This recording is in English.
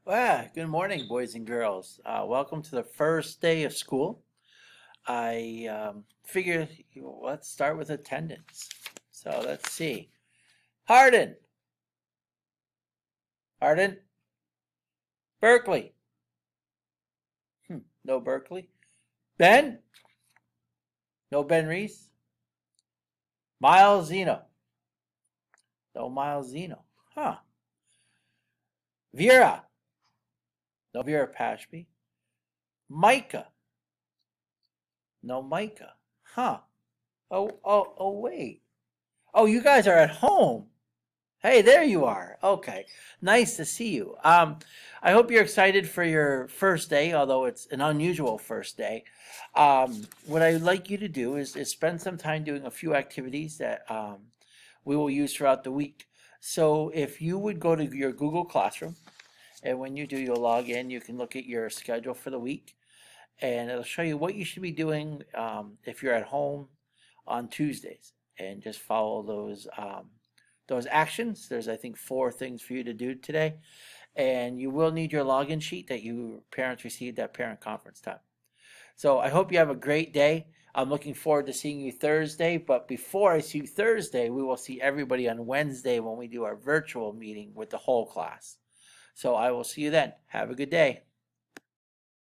Well, good morning, boys and girls. Welcome to the first day of school. I figure let's start with attendance. So let's see. Hardin, Hardin, Berkeley. No Berkeley. Ben, no Ben Reese. Miles Zeno, no Miles Zeno. Huh. Vera, no Vera Pashby. Micah, no Micah. Huh. Oh, wait. Oh, you guys are at home. Hey, there you are. Okay. Nice to see you. I hope you're excited for your first day, although it's an unusual first day. What I'd like you to do is spend some time doing a few activities that we will use throughout the week. So if you would go to your Google Classroom, and when you do, you'll log in, you can look at your schedule for the week, and it'll show you what you should be doing if you're at home on Tuesdays, and just follow those actions. There's, I think, 4 things for you to do today, and you will need your login sheet that you parents received at parent conference time. So I hope you have a great day. I'm looking forward to seeing you Thursday, but before I see you Thursday, we will see everybody on Wednesday when we do our virtual meeting with the whole class. So I will see you then. Have a good day.